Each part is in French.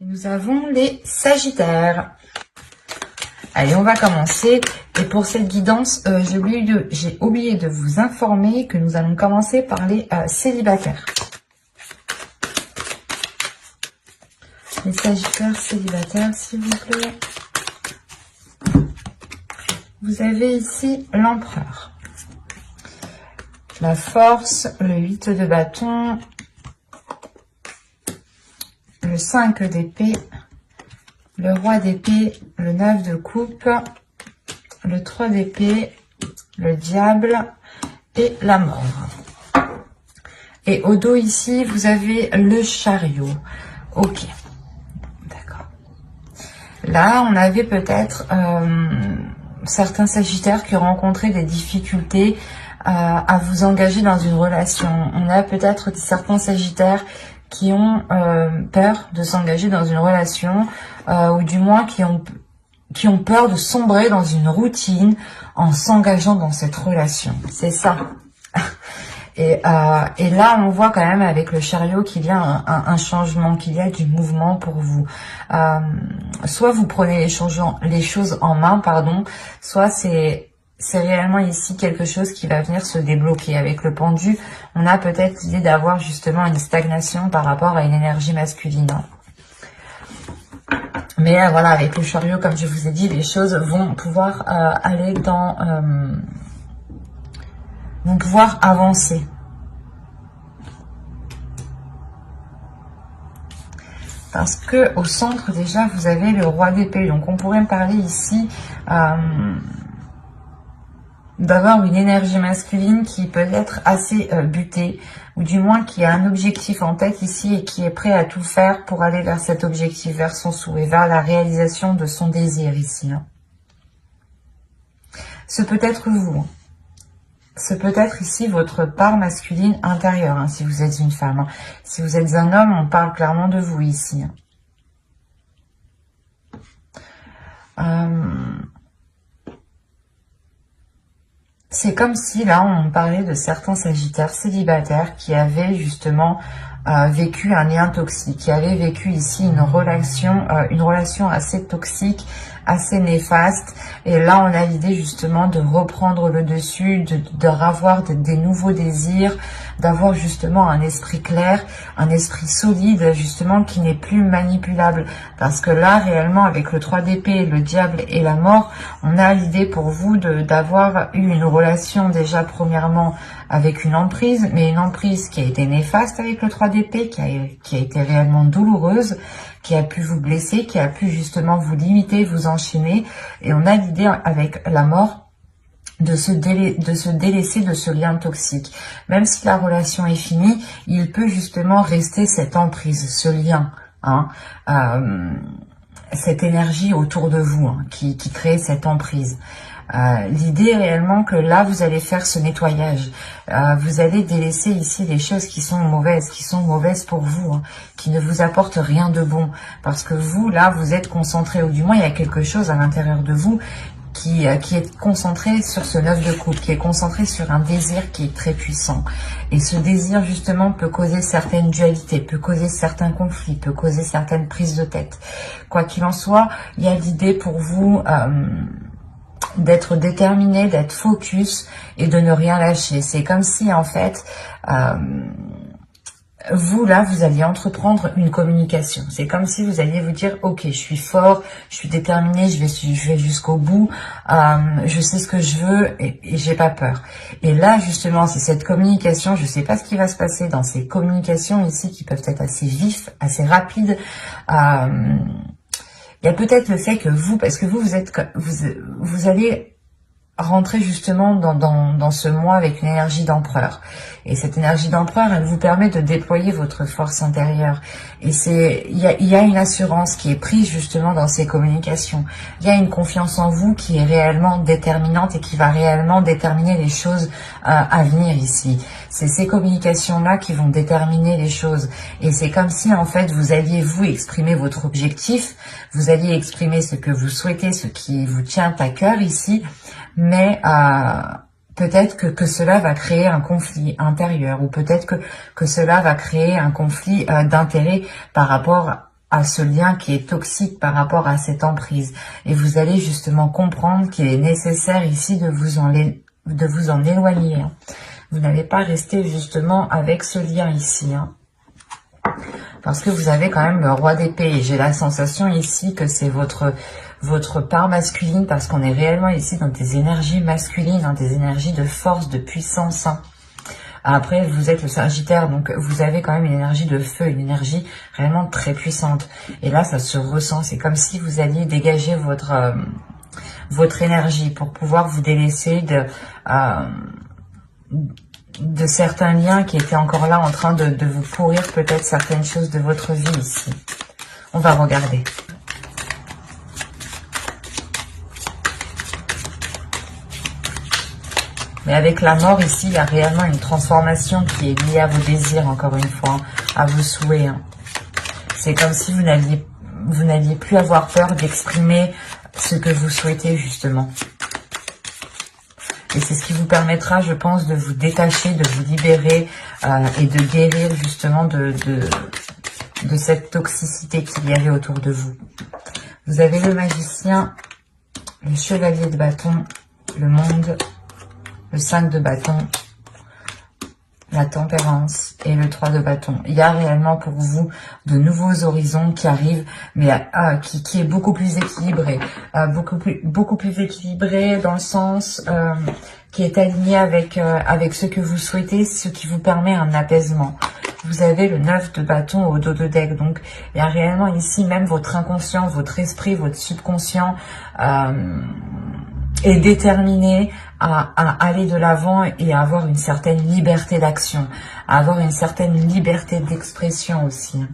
Nous avons les Sagittaires. Allez, on va commencer. Et pour cette guidance, j'ai oublié de vous informer que nous allons commencer par les célibataires. Les Sagittaires célibataires, s'il vous plaît. Vous avez ici l'Empereur, la Force, le 8 de bâton, le 5 d'épée, le Roi d'épée, le 9 de coupe, le 3 d'épée, le Diable et la Mort. Et au dos ici, vous avez le Chariot. Ok, d'accord. Là, on avait peut-être certains Sagittaires qui ont rencontré des difficultés à vous engager dans une relation. On a peut-être certains Sagittaires qui ont peur de s'engager dans une relation, ou du moins qui ont peur de sombrer dans une routine en s'engageant dans cette relation. C'est ça. Et là, on voit quand même avec le Chariot qu'il y a un changement, qu'il y a du mouvement pour vous. Soit vous prenez les choses en main, pardon, soit c'est réellement ici quelque chose qui va venir se débloquer. Avec le pendu, on a peut-être l'idée d'avoir justement une stagnation par rapport à une énergie masculine. Mais voilà, avec le Chariot, comme je vous ai dit, les choses vont pouvoir aller dans... vont pouvoir avancer. Parce que au centre, déjà, vous avez le Roi d'épée. Donc, on pourrait me parler ici... d'avoir une énergie masculine qui peut être assez butée, ou du moins qui a un objectif en tête ici et qui est prêt à tout faire pour aller vers cet objectif, vers son souhait, vers la réalisation de son désir ici. Ce peut être vous. Ce peut être ici votre part masculine intérieure, si vous êtes une femme. Si vous êtes un homme, on parle clairement de vous ici. C'est comme si là on parlait de certains Sagittaires célibataires qui avaient justement vécu un lien toxique, qui avaient vécu ici une relation assez toxique, assez néfaste. Et là on a l'idée justement de reprendre le dessus, de ravoir des nouveaux désirs, d'avoir justement un esprit clair, un esprit solide justement qui n'est plus manipulable. Parce que là réellement avec le 3 d'épée, le Diable et la Mort, on a l'idée pour vous d'avoir eu une relation déjà premièrement avec une emprise, mais une emprise qui a été néfaste avec le 3 d'épée, qui a été réellement douloureuse, qui a pu vous blesser, qui a pu justement vous limiter, vous enchaîner. Et on a l'idée avec la Mort de se délaisser de ce lien toxique. Même si la relation est finie, il peut justement rester cette emprise, ce lien, cette énergie autour de vous qui crée cette emprise. L'idée est réellement que là, vous allez faire ce nettoyage. Vous allez délaisser ici les choses qui sont mauvaises pour vous, qui ne vous apportent rien de bon. Parce que vous, là, vous êtes concentré, ou du moins, il y a quelque chose à l'intérieur de vous qui est concentré sur ce 9 de coupe, qui est concentré sur un désir qui est très puissant. Et ce désir, justement, peut causer certaines dualités, peut causer certains conflits, peut causer certaines prises de tête. Quoi qu'il en soit, il y a l'idée pour vous... d'être déterminé, d'être focus et de ne rien lâcher. C'est comme si en fait vous là vous alliez entreprendre une communication. C'est comme si vous alliez vous dire ok, je suis fort, je suis déterminé, je vais jusqu'au bout, je sais ce que je veux et j'ai pas peur. Et là justement c'est cette communication, je sais pas ce qui va se passer dans ces communications ici qui peuvent être assez vives, assez rapides. Il y a peut-être le fait que vous, parce que vous allez rentrer justement dans ce mois avec une énergie d'empereur. Et cette énergie d'empereur, elle vous permet de déployer votre force intérieure. Et il y a une assurance qui est prise justement dans ces communications. Il y a une confiance en vous qui est réellement déterminante et qui va réellement déterminer les choses à venir ici. C'est ces communications-là qui vont déterminer les choses. Et c'est comme si en fait vous alliez vous exprimer votre objectif, vous alliez exprimer ce que vous souhaitez, ce qui vous tient à cœur ici, mais peut-être que cela va créer un conflit intérieur, ou peut-être que cela va créer un conflit d'intérêt par rapport à ce lien qui est toxique par rapport à cette emprise. Et vous allez justement comprendre qu'il est nécessaire ici de vous en éloigner. Hein. Vous n'allez pas rester justement avec ce lien ici. Hein. Parce que vous avez quand même le roi d'épée. Et j'ai la sensation ici que c'est votre part masculine. Parce qu'on est réellement ici dans des énergies masculines. Hein, des énergies de force, de puissance. Hein. Après, vous êtes le Sagittaire, donc vous avez quand même une énergie de feu, une énergie vraiment très puissante. Et là, ça se ressent. C'est comme si vous alliez dégager votre énergie pour pouvoir vous délaisser de certains liens qui étaient encore là en train de vous pourrir peut-être certaines choses de votre vie ici. On va regarder. Mais avec la mort ici, il y a réellement une transformation qui est liée à vos désirs, encore une fois, hein, à vos souhaits. Hein. C'est comme si vous n'alliez plus avoir peur d'exprimer ce que vous souhaitez, justement. Et c'est ce qui vous permettra, je pense, de vous détacher, de vous libérer et de guérir, justement, de cette toxicité qu'il y avait autour de vous. Vous avez le magicien, le chevalier de bâton, le monde, le 5 de bâton, la tempérance et le 3 de bâton. Il y a réellement pour vous de nouveaux horizons qui arrivent, mais qui est beaucoup plus équilibré. Beaucoup plus équilibré dans le sens qui est aligné avec ce que vous souhaitez, ce qui vous permet un apaisement. Vous avez le 9 de bâton au dos de deck. Donc, il y a réellement ici même votre inconscient, votre esprit, votre subconscient est déterminé à aller de l'avant et à avoir une certaine liberté d'action, à avoir une certaine liberté d'expression aussi.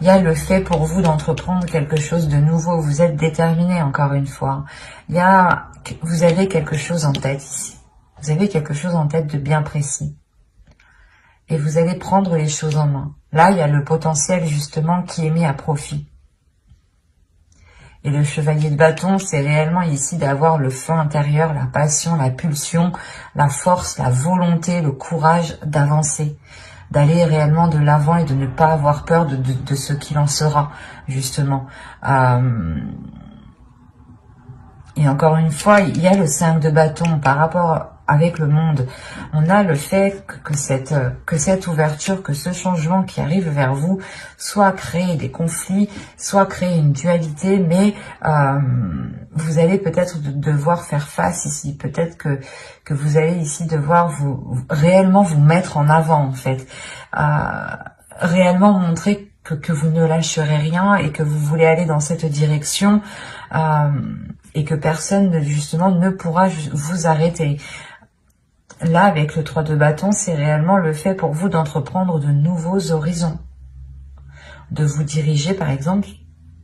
Il y a le fait pour vous d'entreprendre quelque chose de nouveau. Vous êtes déterminé, encore une fois. Vous avez quelque chose en tête ici. Vous avez quelque chose en tête de bien précis. Et vous allez prendre les choses en main. Là, il y a le potentiel, justement, qui est mis à profit. Et le chevalier de bâton, c'est réellement ici d'avoir le feu intérieur, la passion, la pulsion, la force, la volonté, le courage d'avancer, d'aller réellement de l'avant et de ne pas avoir peur de ce qu'il en sera, justement. Et encore une fois, il y a le 5 de bâton par rapport avec le monde. On a le fait que cette ouverture, que ce changement qui arrive vers vous, soit créer des conflits, soit créer une dualité, mais vous allez peut-être devoir faire face ici. Peut-être que vous allez ici devoir réellement vous mettre en avant, en fait. Réellement montrer que vous ne lâcherez rien et que vous voulez aller dans cette direction et que personne, justement, ne pourra vous arrêter. Là, avec le 3 de bâton, c'est réellement le fait pour vous d'entreprendre de nouveaux horizons. De vous diriger, par exemple,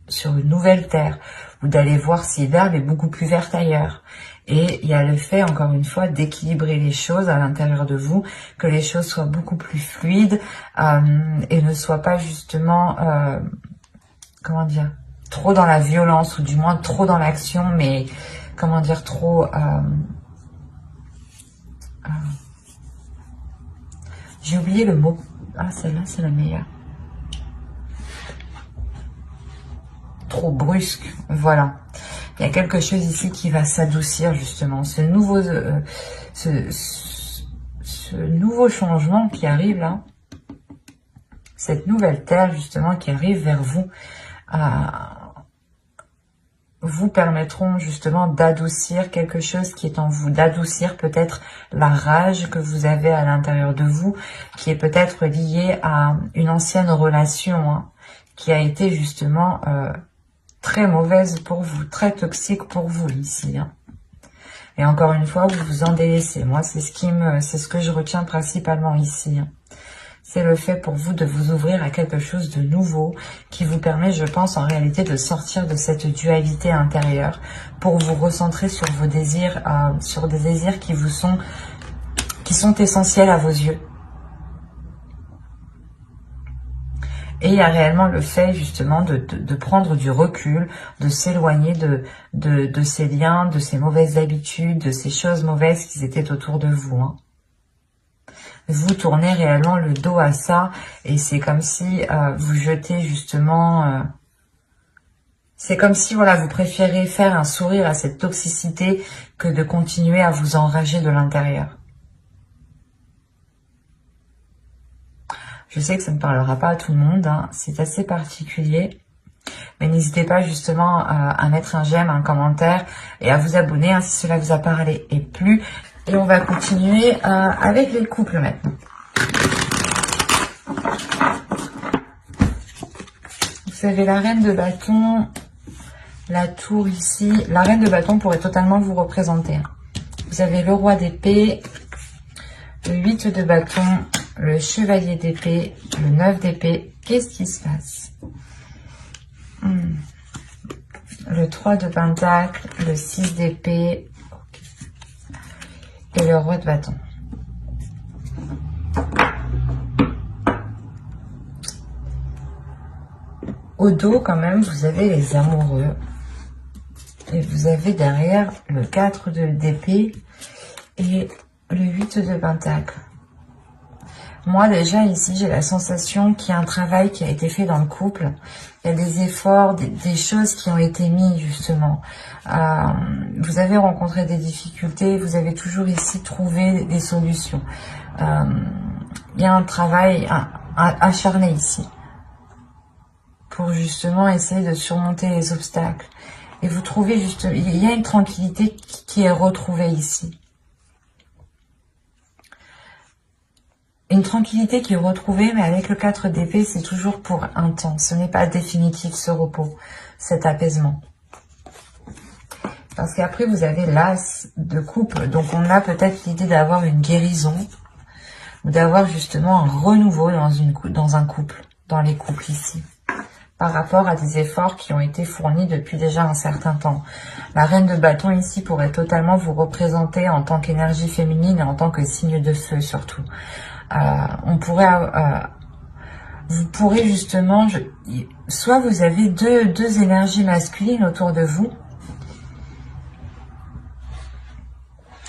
sur une nouvelle terre. Ou d'aller voir si l'herbe est beaucoup plus verte ailleurs. Et il y a le fait, encore une fois, d'équilibrer les choses à l'intérieur de vous. Que les choses soient beaucoup plus fluides. Et ne soient pas, justement, comment dire, trop dans la violence. Ou du moins trop dans l'action. Mais, comment dire, trop... j'ai oublié le mot. Ah, celle-là, c'est la meilleure. Trop brusque. Voilà. Il y a quelque chose ici qui va s'adoucir, justement. Ce nouveau changement qui arrive, là. Cette nouvelle terre, justement, qui arrive vers vous. Vous permettront justement d'adoucir quelque chose qui est en vous, d'adoucir peut-être la rage que vous avez à l'intérieur de vous, qui est peut-être liée à une ancienne relation, hein, qui a été justement très mauvaise pour vous, très toxique pour vous ici. Hein. Et encore une fois, vous vous en délaissez. Moi, c'est ce que je retiens principalement ici. Hein. C'est le fait pour vous de vous ouvrir à quelque chose de nouveau qui vous permet, je pense, en réalité de sortir de cette dualité intérieure pour vous recentrer sur vos désirs, sur des désirs qui sont essentiels à vos yeux. Et il y a réellement le fait, justement, de prendre du recul, de s'éloigner de ces liens, de ces mauvaises habitudes, de ces choses mauvaises qui étaient autour de vous. Hein. vous tournez réellement le dos à ça et c'est comme si vous jetez justement... c'est comme si voilà, vous préférez faire un sourire à cette toxicité que de continuer à vous enrager de l'intérieur. Je sais que ça ne parlera pas à tout le monde, hein, c'est assez particulier. Mais n'hésitez pas justement à mettre un j'aime, un commentaire et à vous abonner hein, si cela vous a parlé et plu. Et on va continuer avec les couples maintenant. Vous avez la reine de bâton, la tour ici. La reine de bâton pourrait totalement vous représenter. Vous avez le roi d'épée, le 8 de bâton, le chevalier d'épée, le 9 d'épée. Qu'est-ce qui se passe? Le 3 de pentacle, le 6 d'épée et le roi de bâton. Au dos, quand même, vous avez les amoureux. Et vous avez derrière le 4 d'épée et le 8 de pentacle. Moi, déjà, ici, j'ai la sensation qu'il y a un travail qui a été fait dans le couple. Il y a des efforts, des choses qui ont été mises, justement. Vous avez rencontré des difficultés, vous avez toujours ici trouvé des solutions. Il y a un travail acharné ici pour justement essayer de surmonter les obstacles. Et vous trouvez justement, il y a une tranquillité qui est retrouvée ici. Une tranquillité qui est retrouvée, mais avec le 4 d'épée, c'est toujours pour un temps. Ce n'est pas définitif, ce repos, cet apaisement. Parce qu'après, vous avez l'as de coupe. Donc, on a peut-être l'idée d'avoir une guérison ou d'avoir justement un renouveau dans un couple, dans les couples ici, par rapport à des efforts qui ont été fournis depuis déjà un certain temps. La reine de bâton ici pourrait totalement vous représenter en tant qu'énergie féminine et en tant que signe de feu surtout. On pourrait, vous pourrez justement, soit vous avez deux énergies masculines autour de vous,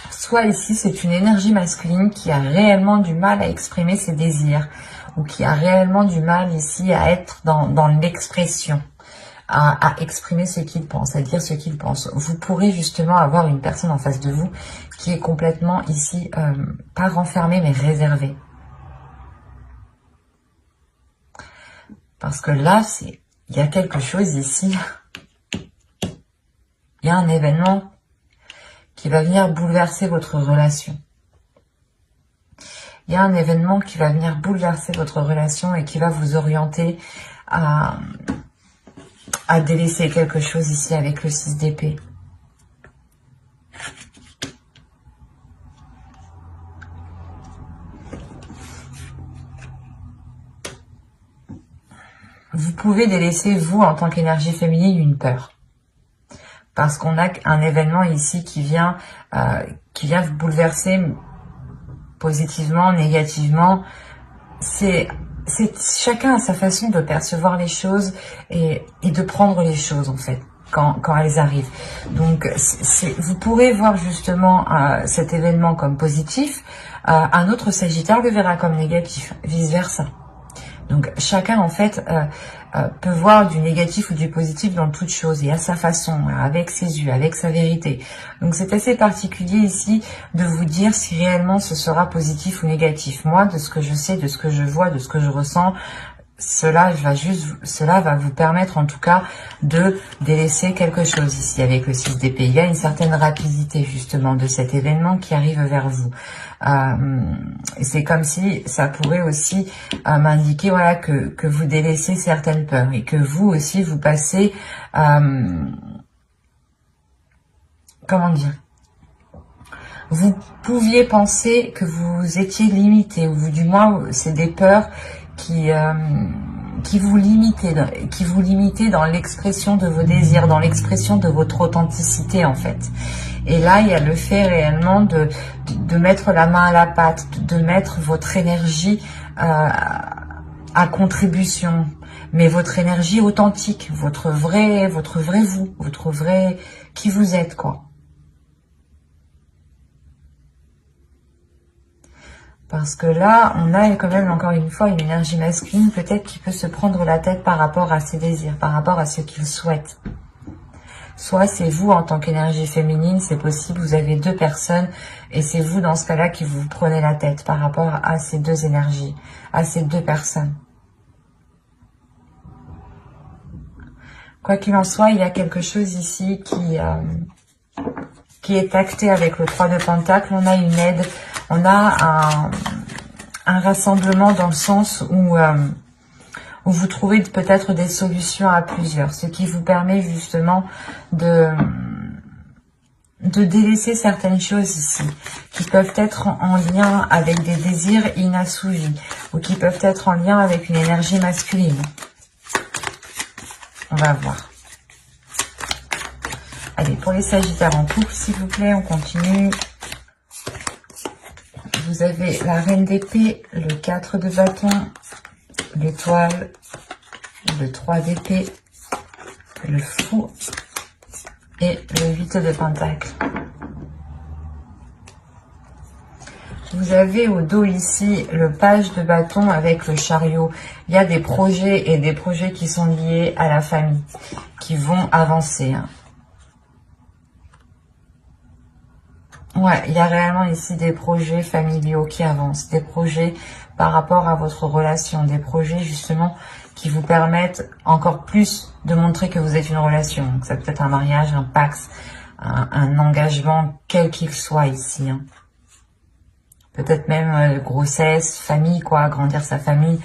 soit ici c'est une énergie masculine qui a réellement du mal à exprimer ses désirs, ou qui a réellement du mal ici à être dans l'expression, à exprimer ce qu'il pense, à dire ce qu'il pense. Vous pourrez justement avoir une personne en face de vous qui est complètement ici, pas renfermée mais réservée. Parce que là, il y a quelque chose ici. Il y a un événement qui va venir bouleverser votre relation. Il y a un événement qui va venir bouleverser votre relation et qui va vous orienter à délaisser quelque chose ici avec le 6 d'épée. Vous pouvez délaisser, vous, en tant qu'énergie féminine, une peur. Parce qu'on a un événement ici qui vient vous bouleverser positivement, négativement. Chacun a sa façon de percevoir les choses et de prendre les choses, en fait, quand elles arrivent. Donc, vous pourrez voir justement cet événement comme positif. Un autre Sagittaire le verra comme négatif, vice-versa. Donc chacun en fait peut voir du négatif ou du positif dans toute chose et à sa façon, avec ses yeux, avec sa vérité. Donc c'est assez particulier ici de vous dire si réellement ce sera positif ou négatif. Moi, de ce que je sais, de ce que je vois, de ce que je ressens, cela va vous permettre en tout cas de délaisser quelque chose ici avec le 6 d'épée. Il y a une certaine rapidité justement de cet événement qui arrive vers vous. C'est comme si ça pourrait aussi m'indiquer voilà, que vous délaissez certaines peurs et que vous aussi vous passez, comment dire, vous pouviez penser que vous étiez limité, ou du moins c'est des peurs qui vous limitaient dans l'expression de vos désirs, dans l'expression de votre authenticité en fait. Et là, il y a le fait réellement de mettre la main à la pâte, de mettre votre énergie à contribution, mais votre énergie authentique, votre vrai vous, votre vrai qui vous êtes quoi. Parce que là, on a quand même encore une fois une énergie masculine peut-être qui peut se prendre la tête par rapport à ses désirs, par rapport à ce qu'il souhaite. Soit c'est vous en tant qu'énergie féminine, c'est possible, vous avez deux personnes et c'est vous dans ce cas-là qui vous prenez la tête par rapport à ces deux énergies, à ces deux personnes. Quoi qu'il en soit, il y a quelque chose ici qui est acté avec le 3 de Pentacle. On a une aide, on a un rassemblement dans le sens où vous trouvez peut-être des solutions à plusieurs, ce qui vous permet justement de délaisser certaines choses ici, qui peuvent être en lien avec des désirs inassouvis, ou qui peuvent être en lien avec une énergie masculine. On va voir. Allez, pour les Sagittaires en couple, s'il vous plaît, on continue. Vous avez la Reine d'épée, le 4 de bâton, l'étoile, le 3 d'épée, le fou et le 8 de pentacle. Vous avez au dos ici le page de bâton avec le chariot. Il y a des projets et des projets qui sont liés à la famille, qui vont avancer. Ouais, il y a réellement ici des projets familiaux qui avancent, des projets par rapport à votre relation, des projets justement qui vous permettent encore plus de montrer que vous êtes une relation. Donc, ça peut être un mariage, un pax, un engagement, quel qu'il soit ici. Peut-être même grossesse, famille, quoi, agrandir sa famille.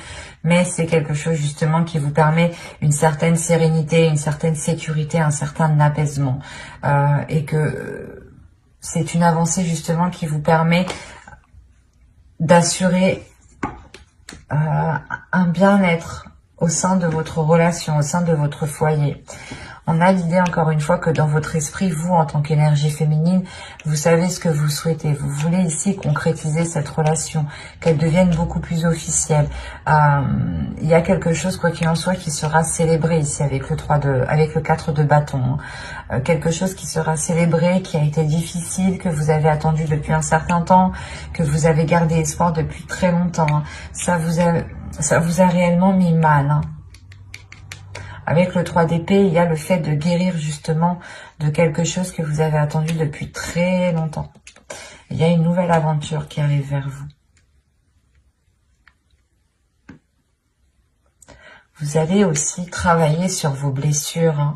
Mais c'est quelque chose justement qui vous permet une certaine sérénité, une certaine sécurité, un certain apaisement. Et que c'est une avancée justement qui vous permet d'assurer un bien-être au sein de votre relation, au sein de votre foyer. On a l'idée encore une fois que dans votre esprit, vous en tant qu'énergie féminine, vous savez ce que vous souhaitez. Vous voulez ici concrétiser cette relation, qu'elle devienne beaucoup plus officielle. Il y a quelque chose, quoi qu'il en soit, qui sera célébré ici avec le 4 de bâton. Quelque chose qui sera célébré, qui a été difficile, que vous avez attendu depuis un certain temps, que vous avez gardé espoir depuis très longtemps. Ça vous a réellement mis mal. Avec le 3 d'épée, il y a le fait de guérir justement de quelque chose que vous avez attendu depuis très longtemps. Il y a une nouvelle aventure qui arrive vers vous. Vous allez aussi travailler sur vos blessures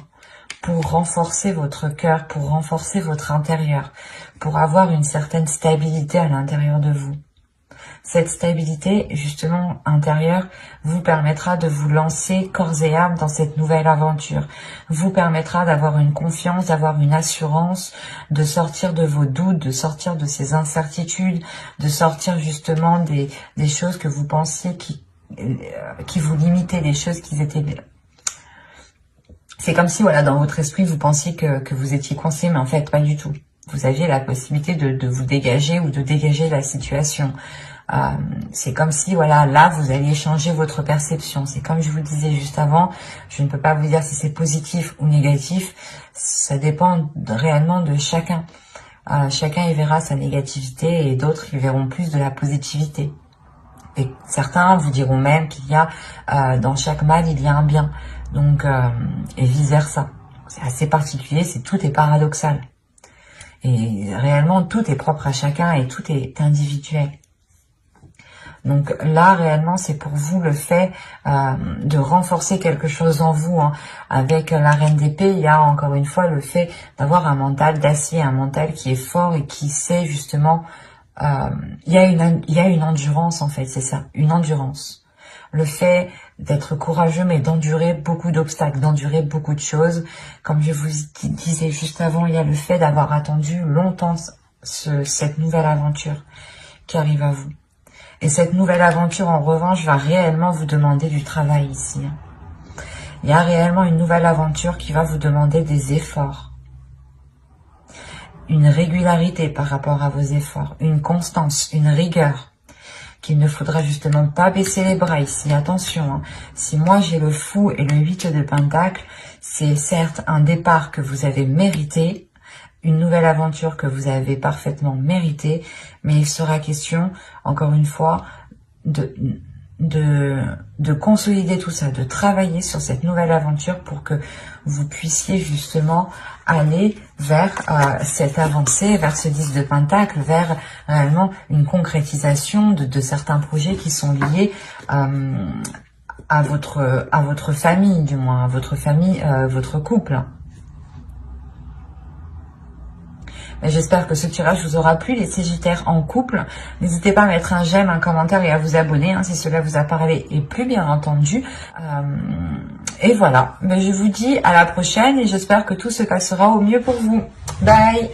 pour renforcer votre cœur, pour renforcer votre intérieur, pour avoir une certaine stabilité à l'intérieur de vous. Cette stabilité, justement, intérieure, vous permettra de vous lancer corps et âme dans cette nouvelle aventure. Vous permettra d'avoir une confiance, d'avoir une assurance, de sortir de vos doutes, de sortir de ces incertitudes, de sortir justement des choses que vous pensiez qui vous limitaient, des choses qui étaient... C'est comme si, voilà, dans votre esprit, vous pensiez que vous étiez coincé, mais en fait, pas du tout. Vous aviez la possibilité de vous dégager ou de dégager la situation. C'est comme si, voilà, là, vous alliez changer votre perception. C'est comme je vous le disais juste avant, je ne peux pas vous dire si c'est positif ou négatif. Ça dépend réellement de chacun. Chacun y verra sa négativité et d'autres y verront plus de la positivité. Et certains vous diront même qu'il y a, dans chaque mal, il y a un bien. Donc, et vice versa. C'est assez particulier, tout est paradoxal. Et réellement, tout est propre à chacun et tout est individuel. Donc là, réellement, c'est pour vous le fait de renforcer quelque chose en vous. Avec la Reine d'épée, il y a encore une fois le fait d'avoir un mental d'acier, un mental qui est fort et qui sait justement... il y a une endurance, en fait, c'est ça, une endurance. Le fait d'être courageux, mais d'endurer beaucoup d'obstacles, d'endurer beaucoup de choses. Comme je vous disais juste avant, il y a le fait d'avoir attendu longtemps cette nouvelle aventure qui arrive à vous. Et cette nouvelle aventure, en revanche, va réellement vous demander du travail ici. Il y a réellement une nouvelle aventure qui va vous demander des efforts. Une régularité par rapport à vos efforts. Une constance, une rigueur. Qu'il ne faudra justement pas baisser les bras ici. Attention, si moi j'ai le fou et le 8 de pentacle, c'est certes un départ que vous avez mérité, une nouvelle aventure que vous avez parfaitement méritée, mais il sera question, encore une fois, de consolider tout ça, de travailler sur cette nouvelle aventure pour que vous puissiez justement aller vers cette avancée, vers ce 10 de Pentacle, vers réellement une concrétisation de certains projets qui sont liés à votre famille, du moins, à votre famille, votre couple. J'espère que ce tirage vous aura plu, les Sagittaires en couple. N'hésitez pas à mettre un j'aime, un commentaire et à vous abonner si cela vous a parlé et plu, bien entendu. Et voilà, je vous dis à la prochaine et j'espère que tout se passera au mieux pour vous. Bye!